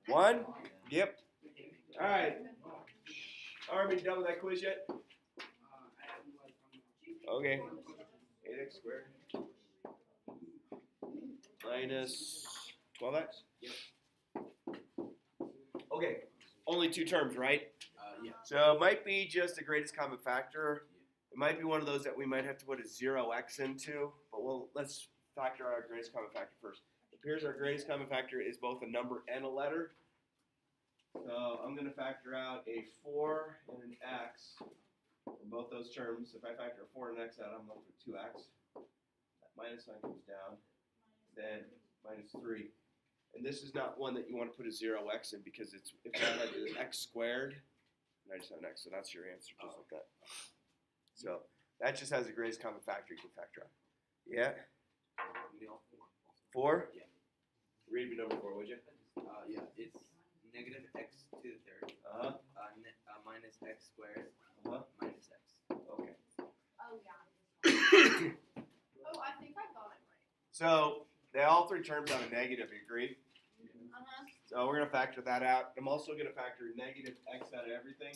1? Yep. All right. Armin, done with that quiz yet? Okay. 8x squared minus 12x? Yep. Okay. Only 2 terms, right? Yeah. So it might be just the greatest common factor. It might be one of those that we might have to put a 0x into, but let's factor out our greatest common factor first. It appears our greatest common factor is both a number and a letter. So I'm going to factor out a 4 and an x from both those terms. If I factor a 4 and an x out, I'm left with 2x. That minus sign comes down. Then minus 3. And this is not one that you want to put a 0x in because it's if I had an x squared, and I just have an x, so that's your answer, just like that. So that just has the greatest common factor you can factor out. Yeah? 4? Yeah. Read me number 4, would you? Yeah, it's negative x to the third. Minus x squared. Minus x. Okay. Oh, yeah. Oh, I think I got it right. So all 3 terms have a negative, you agree? Uh-huh. So we're going to factor that out. I'm also going to factor negative x out of everything.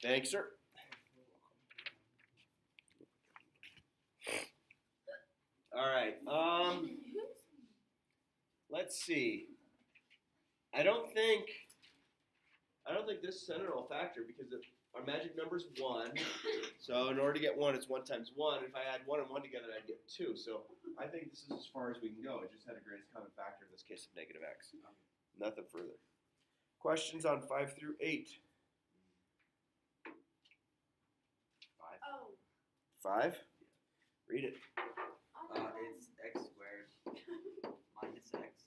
Thanks, sir. All right. Let's see. I don't think this center will factor because our magic number is 1. So in order to get 1, it's 1 times 1. If I add 1 and 1 together, I'd get 2. So I think this is as far as we can go. It just had a greatest common factor in this case of negative x. Nothing further. Questions on 5 through 8? 5? Read it. It's x squared minus x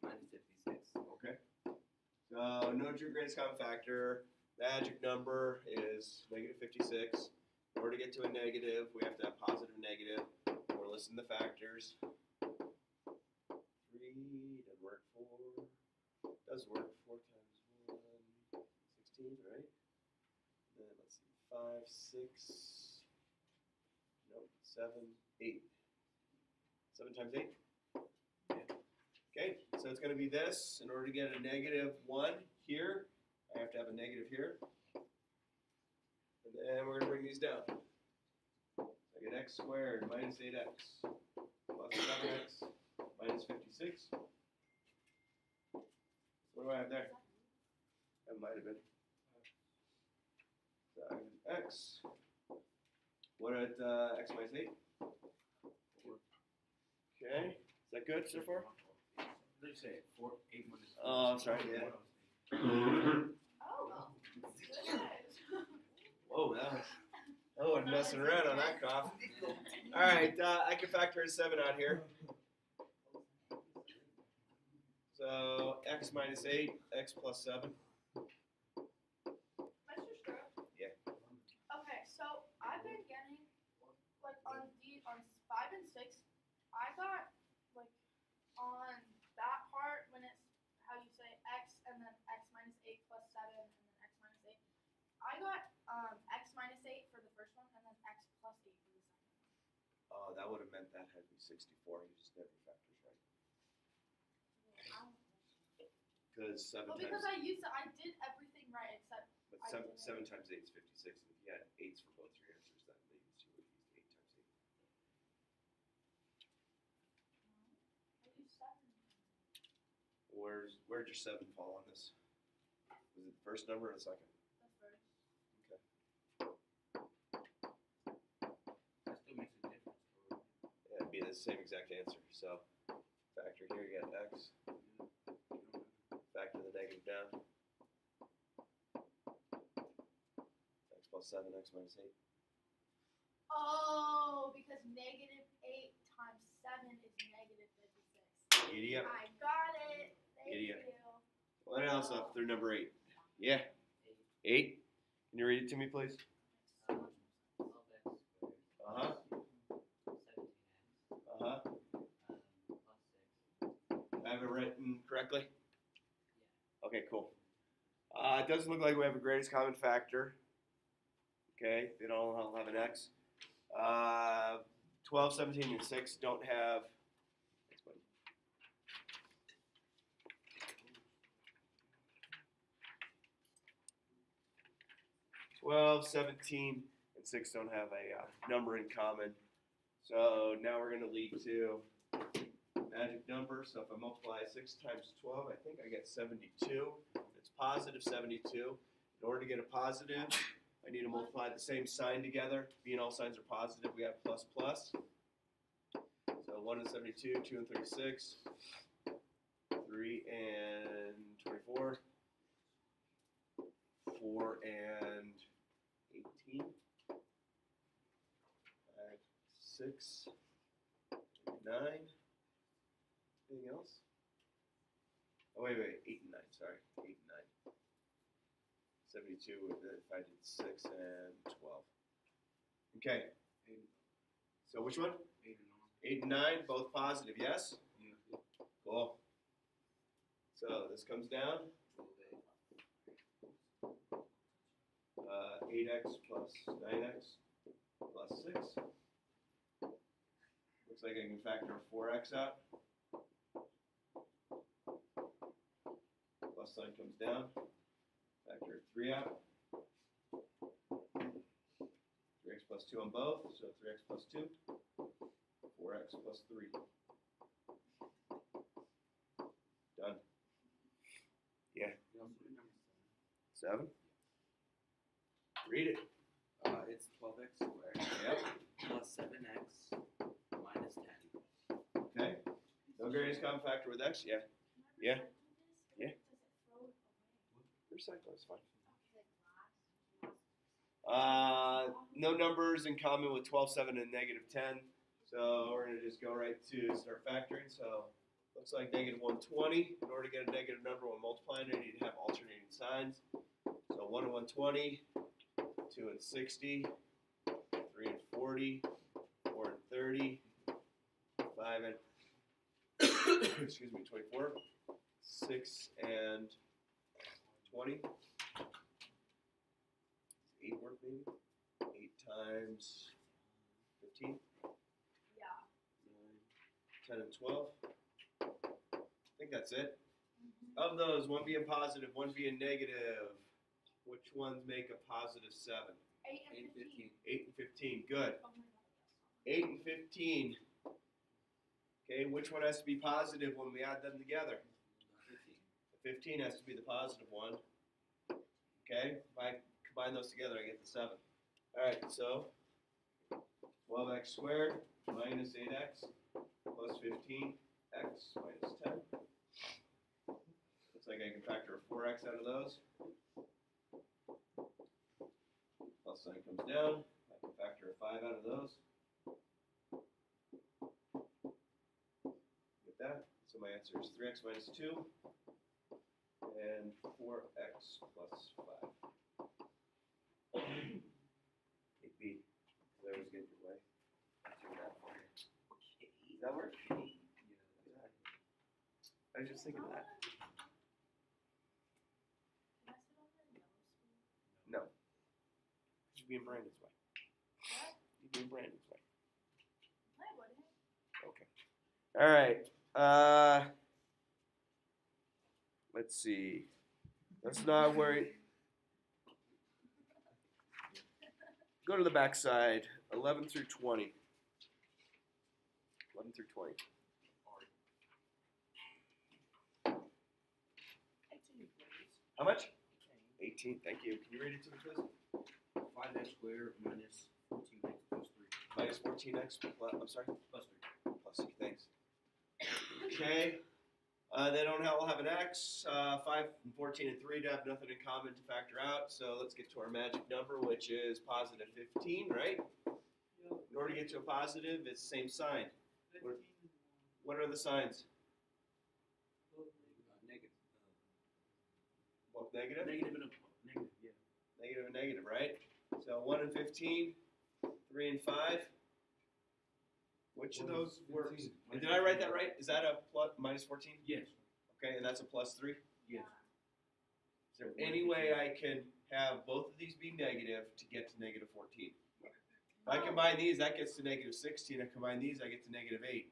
minus 56. Okay. So note your greatest common factor. Magic number is negative 56. In order to get to a negative, we have to have positive negative. Or listen to the factors. 3 doesn't work. 4 does work. 4 times 1, 16, right? Then let's see, 5, 6. Nope, 7, 8. 7 times 8? Yeah. Okay, so it's going to be this. In order to get a negative 1 here, I have to have a negative here. And then we're going to bring these down. I get x squared minus 8x plus 7x minus 56. What do I have there? That might have been. So I have x. What at x minus 8? Okay, is that good so far? What did you say? 4, 8 minus. Oh, I'm sorry, yeah. Oh, good. Whoa, that wasn't messing around on that cough. All right, I can factor a 7 out here. So x minus 8, x plus 7. Mr. Stroke? Yeah. Okay, so I've been getting, like, on 5 and 6, I got, like, on that part when it's how you say x and then x minus 8 plus 7 and then x minus 8. I got x minus 8 for the first one and then x plus 8 for the second one. Oh, that would have meant that had to be 64. You just never factors right. Because 7 Well, times. because I did everything right except. But 7 times 8 is 56. And if you had 8s for both your answers, that means you would use 8 times 8. I used 7. Where'd your 7 fall on this? Was it the first number or the second? The first. Okay. That still makes a difference. Yeah, it'd be the same exact answer. So factor here, you got x. Factor the negative down. X plus 7, x minus 8. Oh, because negative 8 times 7 is negative 56. Idiot. I got it. Thank Idiot. you. What else up through number 8? Yeah. 8? Can you read it to me, please? Uh-huh. Uh-huh. I have it written correctly? Okay, cool. It doesn't look like we have a greatest common factor. Okay, they don't all have an x. 12, 17, and 6 don't have. Thanks, buddy. 12, 17, and 6 don't have a number in common. So now we're going to lead to magic number. So if I multiply 6 times 12, I think I get 72. It's positive 72. In order to get a positive, I need to multiply the same sign together. Being all signs are positive, we have plus plus. So 1 and 72, 2 and 36, 3 and 24, 4 and 18, 5, 6, 9. Anything else? Oh, wait, 8 and 9, sorry. 8 and 9. 72 if I did 6 and 12. Okay. So which one? 8 and 9, both positive, yes? Yeah. Cool. So this comes down. 8x plus 9x plus 6. Looks like I can factor 4x out. Plus sign comes down. Factor 3 out. 3x plus 2 on both, so 3x plus 2. 4x plus 3. Done. Yeah. 7. Read it. It's 12x squared. Yep. Plus 7x minus 10. Okay. No greatest common factor with x? Yeah. Yeah. Yeah. Recycle is fine. No numbers in common with 12, 7, and negative 10. So we're going to just go right to start factoring. So looks like negative 120. In order to get a negative number when multiplying, I need to have alternating signs. So 1 and 120, 2 and 60, 3 and 40, 4 and 30, 5 and excuse me, 24, 6 and 20. 8 work maybe? 8 times 15. Yeah. 10 and 12. I think that's it. Of those, one being positive, one being negative, which ones make a positive 7? 8 and 15. 8 and 15. Good. Oh my god. 8 and 15. Okay, which one has to be positive when we add them together? 15. The 15 has to be the positive one. Okay, if I combine those together, I get the 7. All right, so 12x squared minus 8x plus 15x minus 10. Looks like I can factor a 4x out of those. Plus sign comes down. I can factor a 5 out of those. Get that? So my answer is 3x minus 2 and 4x plus 5. 8b. I always get your way. Does that work? I was just thinking of that. Can I sit on the yellow spoon? No. You'd be in Brandon's way. What? You'd be in Brandon's way. I wouldn't. Okay. All right. Let's see. Let's not worry. Go to the back side. 11 through 20. 11 through 20. 18, please. How much? 18. Thank you. Can you read it to me, please? 5x squared minus 14x plus 3. Minus 14x. I'm sorry. Plus 3. Plus 3. Thanks. Okay. They don't all have an x. 5 and 14 and 3 have nothing in common to factor out. So let's get to our magic number, which is positive 15, right? In order to get to a positive, it's the same sign. What are the signs? Negative. Both negative? Negative and a negative, yeah. Negative and negative, right? So 1 and 15, 3 and 5. Which of those works? And did I write that right? Is that a plus minus 14? Yes. Okay, and that's a plus 3? Yes. Is there any way I can have both of these be negative to get to negative 14? If I combine these, that gets to negative 16. I combine these, I get to negative 8.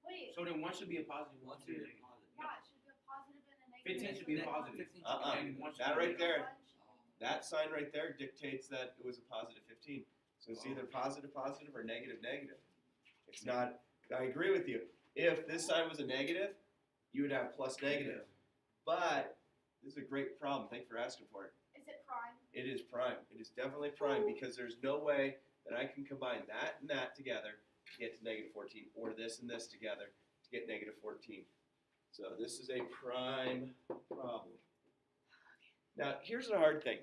Wait. So then one should be a positive, one should be a negative. Yeah, it should be a positive and a negative. 15 should be a positive. 15 should be negative. One should That be right negative. there. That sign right there dictates that it was a positive 15. So it's either positive, positive, or negative, negative. It's not, I agree with you. If this sign was a negative, you would have plus negative. But this is a great problem. Thanks for asking for it. Is it prime? It is prime. It is definitely prime because there's no way that I can combine that and that together to get to negative 14, or this and this together to get negative 14. So this is a prime problem. Now, here's the hard thing.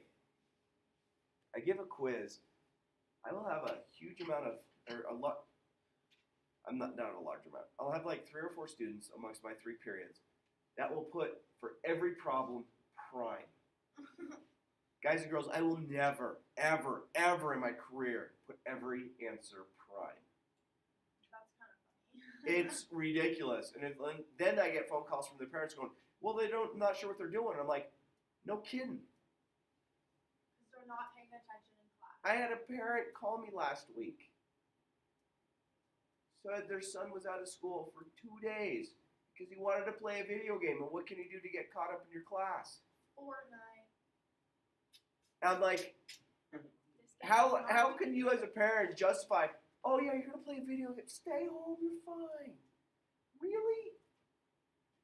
I give a quiz. I will have a huge amount of, or a lot, I'm not a large amount. I'll have like 3 or 4 students amongst my 3 periods that will put, for every problem, prime. Guys and girls, I will never, ever, ever in my career put every answer prime. That's kind of funny. It's ridiculous. And then I get phone calls from the parents going, well, not sure what they're doing. I'm like, no kidding. Because they're not paying attention in class. I had a parent call me last week. Said their son was out of school for 2 days because he wanted to play a video game. And what can you do to get caught up in your class? Fortnite. And I'm like, how can you as a parent justify, oh yeah, you're going to play a video game. Stay home, you're fine. Really?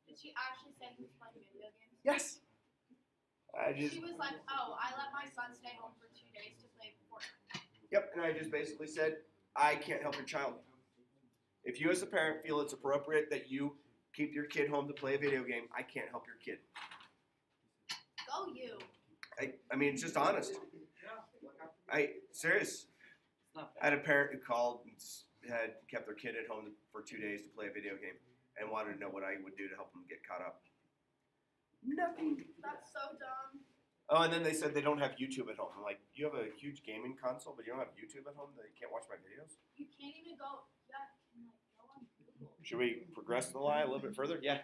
Did she actually say he was playing video games? Yes. She was like, oh, I let my son stay home for 2 days to play Fortnite. Yep, and I just basically said, I can't help your child. If you as a parent feel it's appropriate that you keep your kid home to play a video game, I can't help your kid. Go you. I mean, it's just honest. Serious. I had a parent who called and had kept their kid at home for 2 days to play a video game and wanted to know what I would do to help them get caught up. Nothing. That's so dumb. Oh, and then they said they don't have YouTube at home. I'm like, you have a huge gaming console, but you don't have YouTube at home that you can't watch my videos? You can't even go. Yeah, you can like go on Google. Should we progress the line a little bit further? Yeah.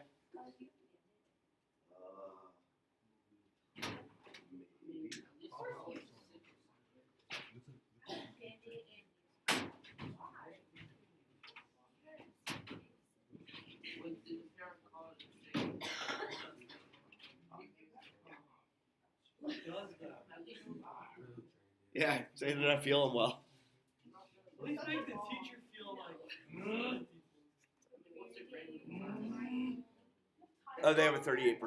Yeah, saying that I'm feeling well. At least make the teacher feel like. Oh, they have a 38%.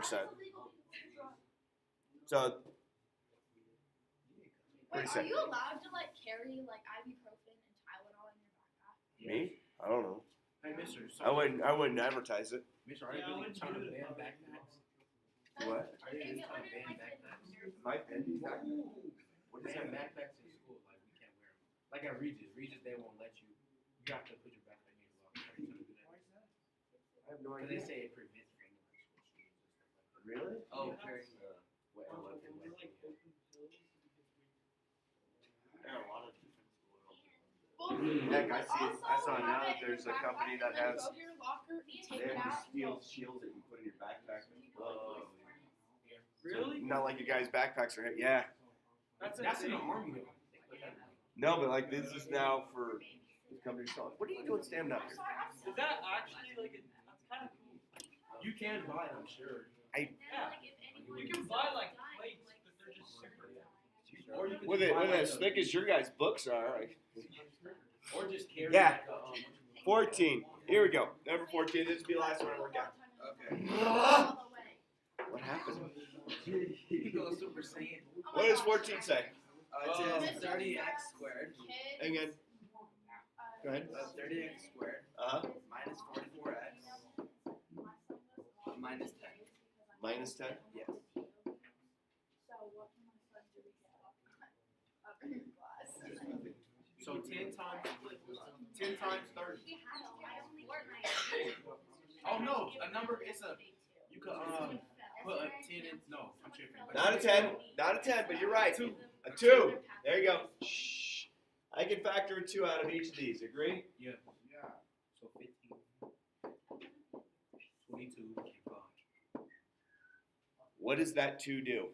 So, Wait, Pretty are you allowed to like carry like ibuprofen and Tylenol in your backpack? me? I don't know. Hey, mister. I wouldn't advertise it. Mister, are you really trying to ban backpacks? What? Are you really trying to ban backpacks? My pending backpack? What is Ban that? backpacks in school, like we can't wear them. Like at Regis, they won't let you. You have to put your backpack in your locker. Are you trying to do that? Why is that? I have no Because they idea. say it prevents from like school shootings and stuff like that. Really? Oh, carrying the wet weapon. There are a lot of different schools. Heck, I see it. I saw now that there's a company that has. Go to your locker, take They it have out. steel shields that you put in your backpack. Whoa. Really? Not like you guys' backpacks are. Yeah. That's in the army though. No, but like this is now for this company selling. What are you doing standing up here? Is that actually like that's kind of cool? You can buy it, I'm sure. Yeah. You can buy like plates, but they're just super. Or you can With just it, buy, with like, as thick as your guys' books are. or just carry Yeah. like a, 14. Here we go. Number 14. This will be the last one I work out. Okay. All the way. What happened? You go Super Saiyan. Oh What my does gosh. 14 say? It says 30x squared. Kids, Again. Go ahead. 30x squared minus 44x minus 10. Minus 10? Yes. So what can my son do to get up in class? So 10 times 30. Oh no, a number is a. You could put a 10 in. No, I'm tripping. Not a 10. Not a 10, but you're right. A 2. There you go. Shh. I can factor a 2 out of each of these. Agree? Yeah. So 15. 22. What does that 2 do?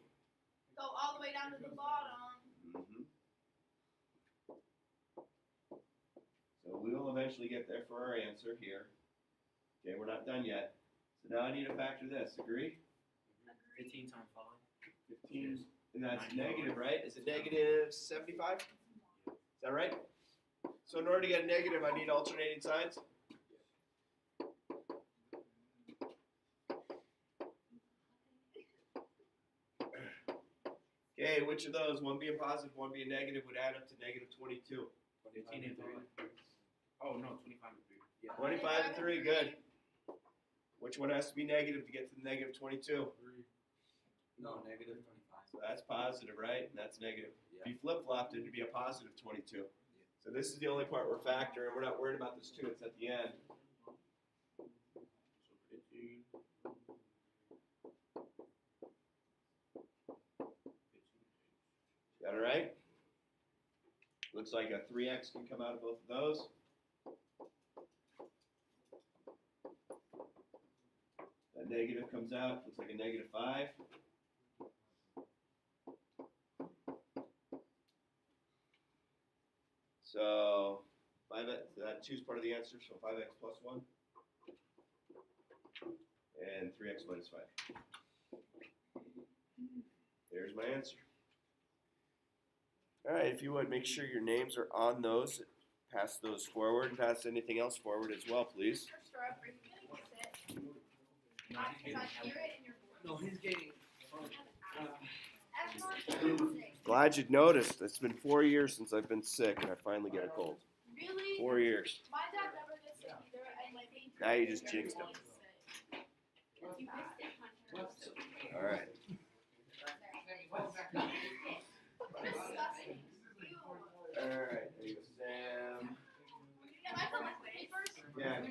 Go all the way down to the bottom. eventually get there for our answer here. Okay, we're not done yet. So now I need to factor this. Agree? 15 times 5. 15, and that's negative, right? Is it negative 75? Is that right? So in order to get a negative, I need alternating signs. Okay, which of those, one being positive, one being negative, would add up to negative 22? 15 and 3. Oh, no, 25 and 3. Yeah. 25 and 3, good. Which one has to be negative to get to the negative 22? No, negative 25. So that's positive, right? And that's negative. Yeah. If you flip-flopped it, it'd be a positive 22. So this is the only part we're factoring. We're not worried about this 2. It's at the end. Got it right? Looks like a 3x can come out of both of those. That negative comes out. Looks like a negative 5. So 5x, that 2 is part of the answer, so 5x plus 1. And 3x minus 5. There's my answer. All right, if you would, make sure your names are on those. Pass those forward. Pass anything else forward as well, please. No, he's getting. Glad you noticed. It's been 4 years since I've been sick, and I finally get a cold. Really? 4 years. My dad never gets sick either, and like Now you just jinxed him. All right. All right, there you go, Sam. Can I collect papers? Yeah.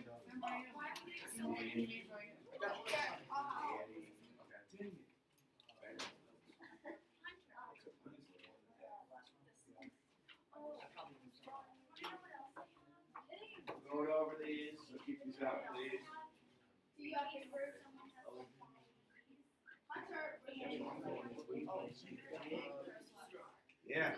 Going over these, so keep these out, please. Do you have papers? Hunter. Yeah.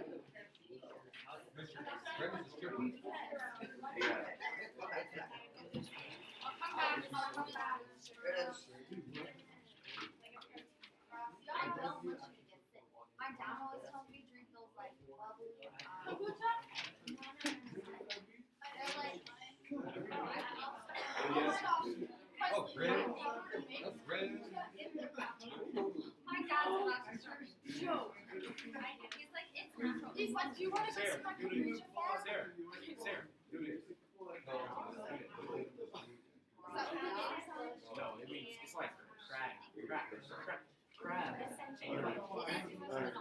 My dad always tells me to drink those like bubbly. They're like. Oh, really? That's great. My dad's about to start a joke. He's like, it's natural. He's like, do you want to go see my computer farm? Sarah, do this. No, it means it's like crab. And you're like, cracking the crab.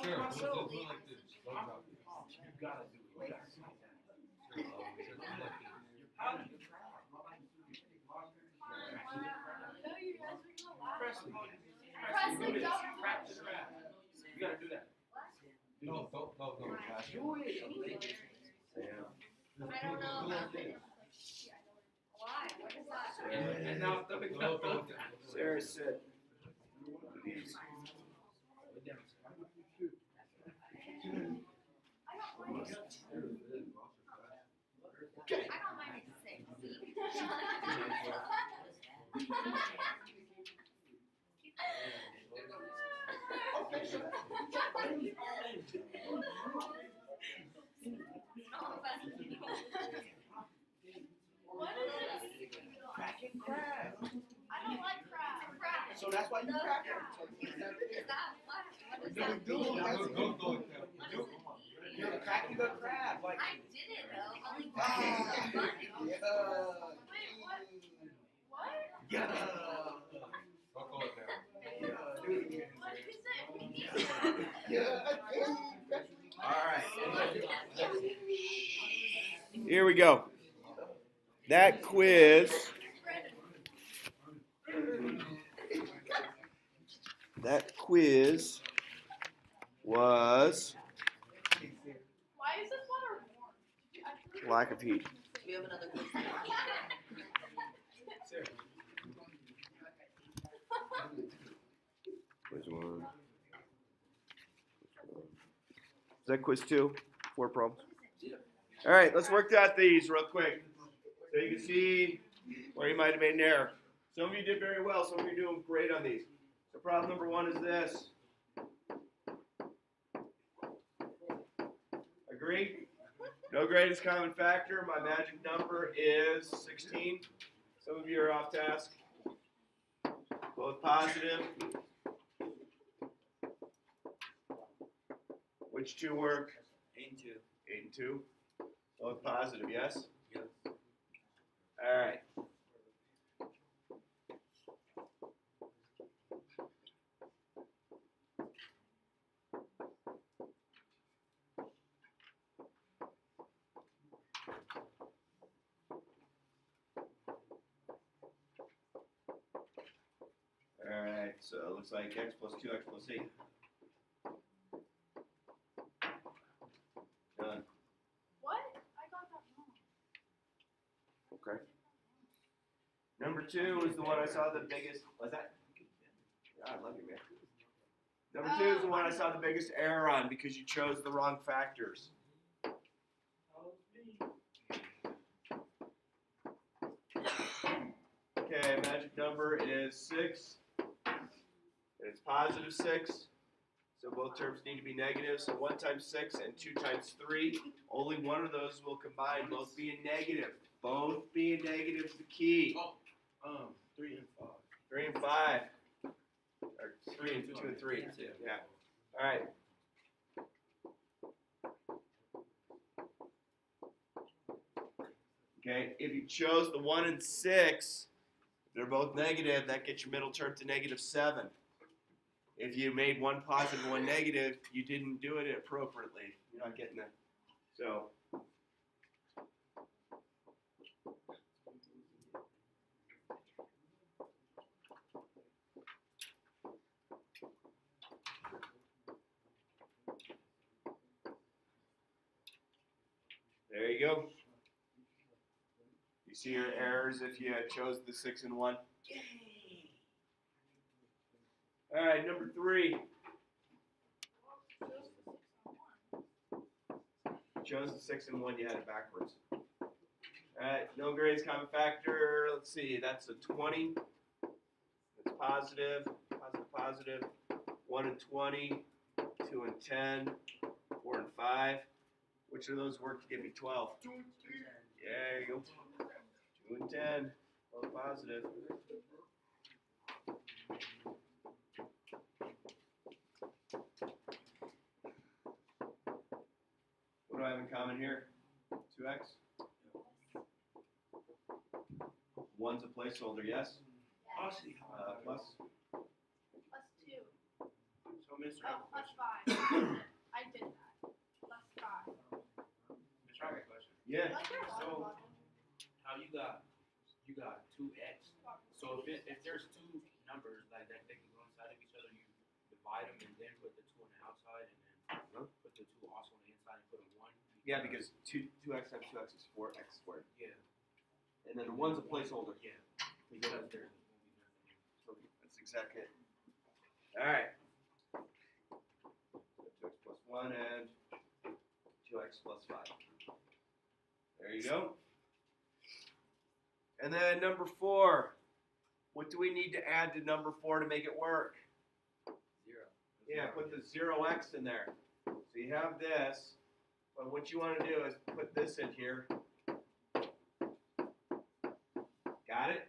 Sarah, do it like this. You gotta do it. You gotta see that. How do you try? No, you guys are gonna laugh. Press the Crack the crab. You gotta do that. No, don't. Do it. Sam. I don't know about it. Why? What is that? And now go. Sarah, sit. I don't mind it 6. What is it? Cracking crab. I don't like crab. So that's why you crack it. Is that what? What is No, that? go. You're cracking the crab. Like. I did it though. Only Wait, what? Yeah. I'll call it now. What is it? Yeah. All right. Here we go. That quiz. That quiz was Why is this water warm? lack of heat. We have another question. Quiz 1. Is that quiz 2? 4 problems. All right, let's work out these real quick. So you can see where you might have made an error. Some of you did very well. Some of you are doing great on these. So problem number 1 is this. Agree? No greatest common factor. My magic number is 16. Some of you are off task. Both positive. Which 2 work? 8 and 2. 8 and 2. Both positive, yes? Yes. All right. All right, so it looks like x plus 2x plus 8. Done. What? I got that wrong. Okay. Number 2 is the one I saw the biggest. What's that? Yeah, I love you, man. Number 2 is the one I saw the biggest error on because you chose the wrong factors. Okay, magic number is 6. It's positive 6. So both terms need to be negative. So 1 times 6 and 2 times 3. Only one of those will combine, both being negative. Both being negative is the key. 3 and 5. 3 and 5. Or 3 and 2 and 3. Yeah. All right. Okay, if you chose the 1 and 6, they're both negative, that gets your middle term to negative 7. If you made one positive and one negative, you didn't do it appropriately. You're not getting that. So, there you go. You see your errors if you chose the 6 and 1. All right, number 3. Chose the 6 and 1, you had it backwards. Alright, no greatest common factor. Let's see, that's a 20. That's positive, positive, positive. 1 and 20, 2 and 10, 4 and 5. Which of those work to give me 12? Yeah, there you go. 2 and 10, both positive. What do I have in common here? 2x? 1's a placeholder, yes? Plus? Plus 2. So, Mr. Oh, plus 5. I did that. Plus 5. Mr. I have a question. Yeah. Like your water So- bottle. How you got 2x. So if there's 2 numbers like that they can go inside of each other, you divide them and then put the 2 on the outside and then put the 2 also on the inside and put a 1. Yeah, because 2x times 2x is 4x squared. Yeah. And then the 1's a placeholder. Yeah. Because Because there's that's exactly it. Alright. So 2x plus 1 and 2x plus 5. There you go. And then number 4. What do we need to add to number 4 to make it work? 0. Yeah, put the 0x in there. So you have this, but what you want to do is put this in here. Got it?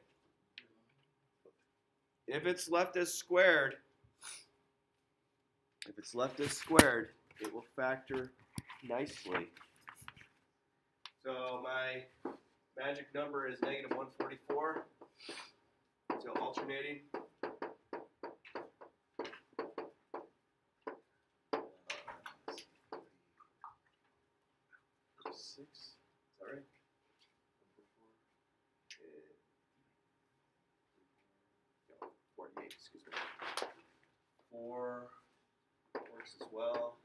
If it's left as squared, it will factor nicely. So my magic number is negative 144. So alternating. Six. Sorry. 48. Excuse me. 4 works as well.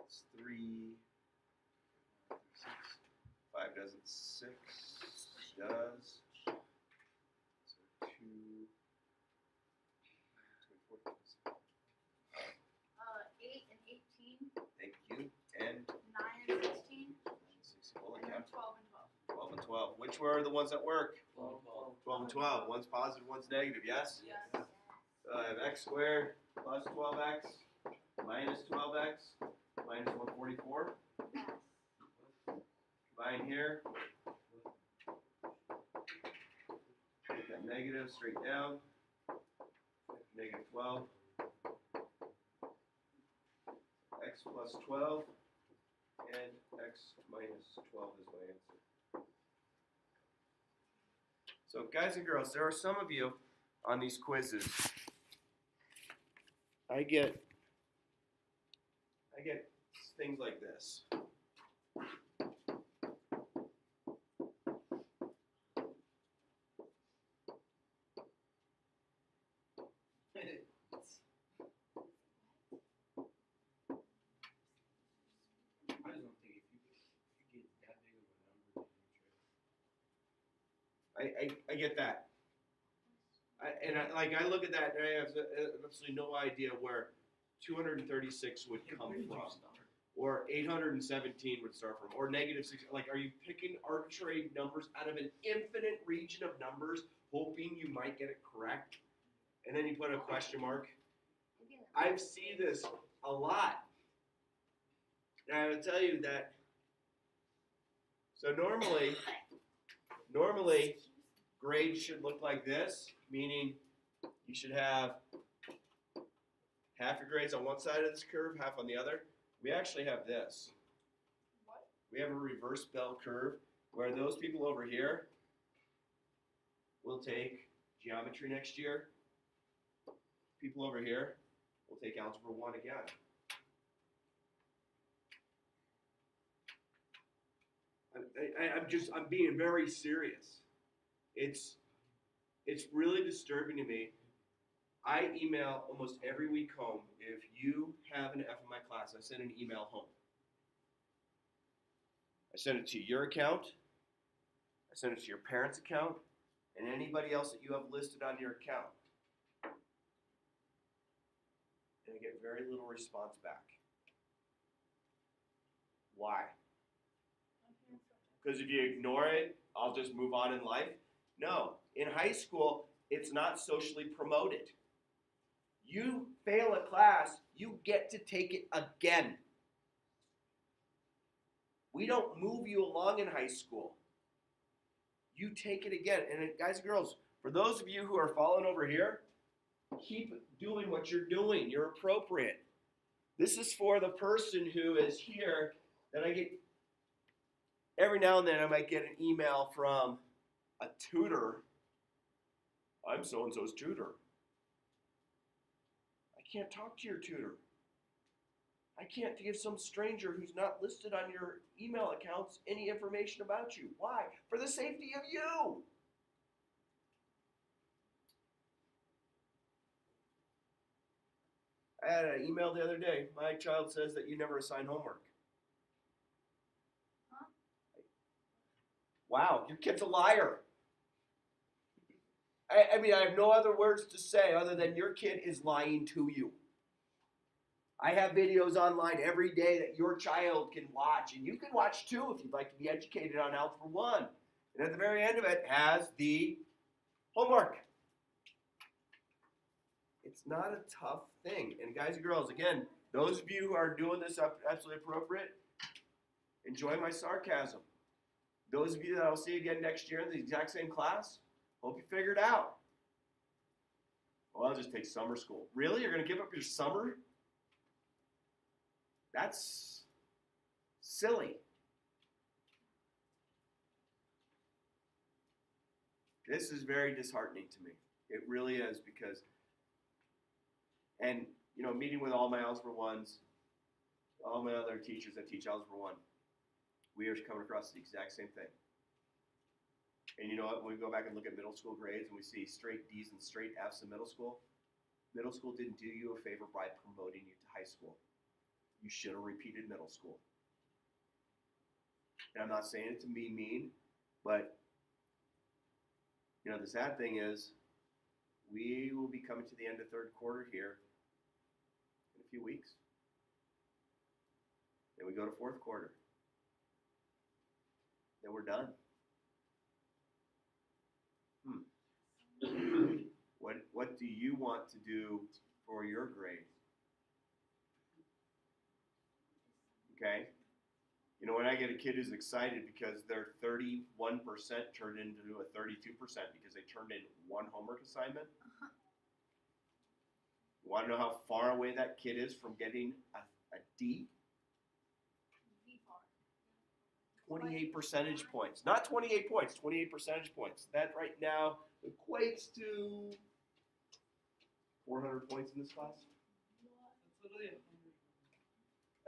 It's 3. 6. 5 doesn't. 6 does. So 2. 8 and 18. Thank Which were the ones that work? 12, 12 and 12. One's positive, one's negative, yes? Yes. So I have x squared plus 12x minus 12x minus 144. Combine here. Take that negative straight down. Negative 12. X plus 12 and x minus 12 is my answer. So guys and girls, there are some of you on these quizzes. I get things like this. I just don't think if you get that big of a number, then you I get that. I look at that and I have absolutely no idea where 236 would come from, or 817 would start from, or negative 6. Like, are you picking arbitrary numbers out of an infinite region of numbers, hoping you might get it correct, and then you put a question mark? I've seen this a lot, and I would tell you that. So normally, grades should look like this, meaning you should have half your grades on one side of this curve, half on the other. We actually have this. What? We have a reverse bell curve where those people over here will take geometry next year. People over here will take Algebra 1 again. I'm being very serious. It's really disturbing to me. I email almost every week home. If you have an F in my class, I send an email home. I send it to your account. I send it to your parents' account, and anybody else that you have listed on your account. And I get very little response back. Why? Because if you ignore it, I'll just move on in life? No. In high school, it's not socially promoted. You fail a class, you get to take it again. We don't move you along in high school. You take it again. And guys and girls, for those of you who are falling over here, keep doing what you're doing. You're appropriate. This is for the person who is here that I get. Every now and then I might get an email from a tutor. I'm so-and-so's tutor. I can't talk to your tutor. I can't give some stranger who's not listed on your email accounts any information about you. Why? For the safety of you. I had an email the other day. My child says that you never assign homework. Huh? Wow, your kid's a liar. I mean, I have no other words to say other than your kid is lying to you. I have videos online every day that your child can watch, and you can watch too if you'd like to be educated on Algebra 1. And at the very end of it has the homework. It's not a tough thing. And guys and girls, again, those of you who are doing this absolutely appropriate, enjoy my sarcasm. Those of you that I'll see again next year in the exact same class, hope you figured out. Well, I'll just take summer school. Really? You're going to give up your summer? That's silly. This is very disheartening to me. It really is because, and you know, meeting with all my Algebra 1s, all my other teachers that teach Algebra 1, we are coming across the exact same thing. And you know what, when we go back and look at middle school grades and we see straight D's and straight F's in middle school didn't do you a favor by promoting you to high school. You should have repeated middle school. And I'm not saying it to be mean, but you know, the sad thing is we will be coming to the end of third quarter here in a few weeks. Then we go to fourth quarter. Then we're done. What do you want to do for your grade? Okay? You know, when I get a kid who's excited because their 31% turned into a 32% because they turned in one homework assignment. You want to know how far away that kid is from getting a D? 28 percentage points. Not 28 points, 28 percentage points. That right now equates to 400 points in this class.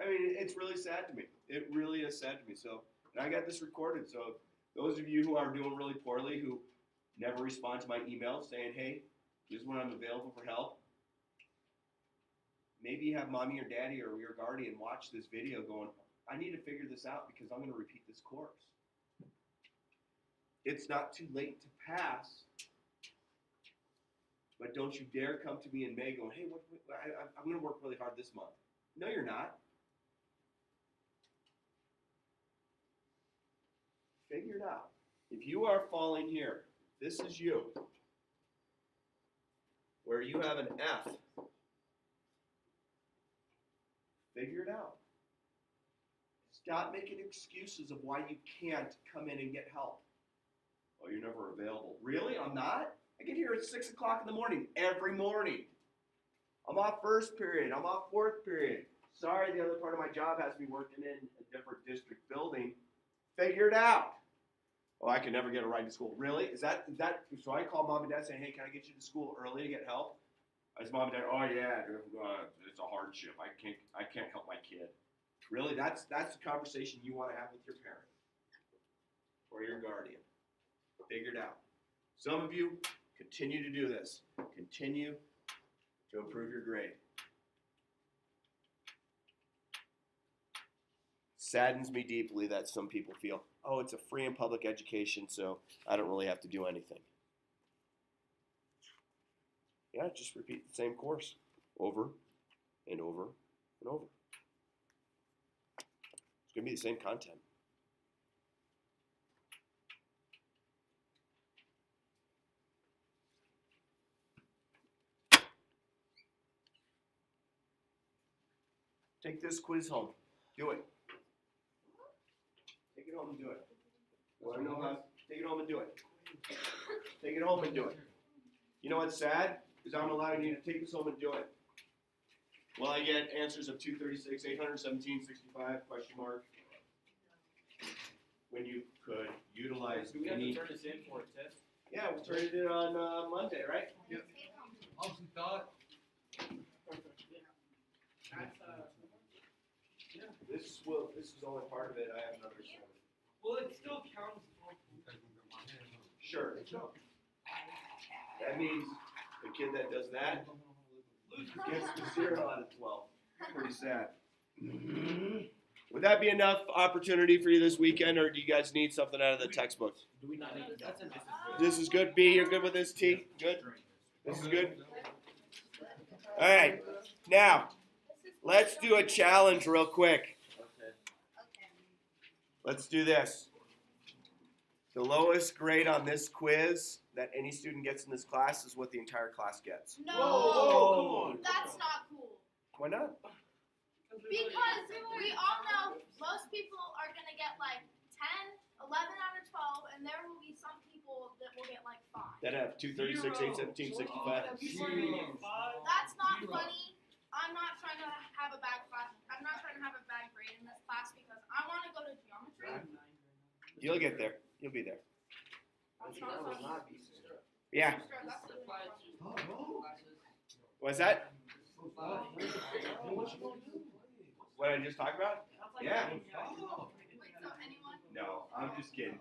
I mean, it's really sad to me. It really is sad to me. So, and I got this recorded. So, those of you who are doing really poorly, who never respond to my emails saying, hey, this is when I'm available for help, maybe you have mommy or daddy or your guardian watch this video going, I need to figure this out because I'm going to repeat this course. It's not too late to pass, but don't you dare come to me in May going, hey, I'm going to work really hard this month. No, you're not. Figure it out. If you are falling here, this is you, where you have an F. Figure it out. Stop making excuses of why you can't come in and get help. Oh, you're never available. Really? I'm not? I get here at 6 o'clock in the morning every morning. I'm off first period. I'm off fourth period. Sorry, the other part of my job has me working in a different district building. Figure it out. Oh, I can never get a ride to school. Really? Is that? So I call mom and dad saying, hey, can I get you to school early to get help? As mom and dad, oh yeah, it's a hardship. I can't help my kid. Really? That's the conversation you want to have with your parent or your guardian. Figure it out. Some of you continue to do this. Continue to improve your grade. Saddens me deeply that some people feel, oh, it's a free and public education, so I don't really have to do anything. Yeah, just repeat the same course over and over and over. It's going to be the same content. Take this quiz home. Do it. Take it home and do it. Want to know how? Take it home and do it. Take it home and do it. You know what's sad? Is I'm allowing you to take this home and do it. Will I get answers of 236, 817, 65, question mark? When you could utilize Do we have any... to turn this in for a test? Yeah, we'll turn it in on Monday, right? Yep. Awesome thought. This is only part of it. I have another one. Well, it still counts. Sure. That means the kid that does that gets the 0 out of 12. Pretty sad. Would that be enough opportunity for you this weekend, or do you guys need something out of the textbook? Do we not need that's an This is good. B, you're good with this? T, good? This is good? All right. Now, let's do a challenge real quick. Let's do this. The lowest grade on this quiz that any student gets in this class is what the entire class gets. No, Whoa, come on. That's not cool. Why not? Because we all know most people are going to get like 10, 11 out of 12, and there will be some people that will get like 5. That have 236, 817, 65. That's not funny. I'm not trying to have a bad class. I'm not trying to have a bad grade in this class because I want to go to geometry. You'll get there. You'll be there. That's not funny. Yeah. That's the problem. What's that? What I just talked about? Yeah. Wait, so anyone? No, I'm just kidding.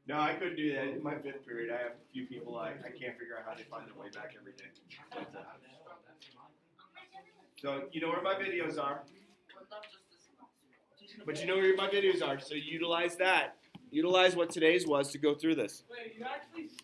No, I couldn't do that. In my 5th period, I have a few people I can't figure out how they find their way back every day. So, you know where my videos are. But you know where my videos are, so utilize that. Utilize what today's was to go through this. Wait, you actually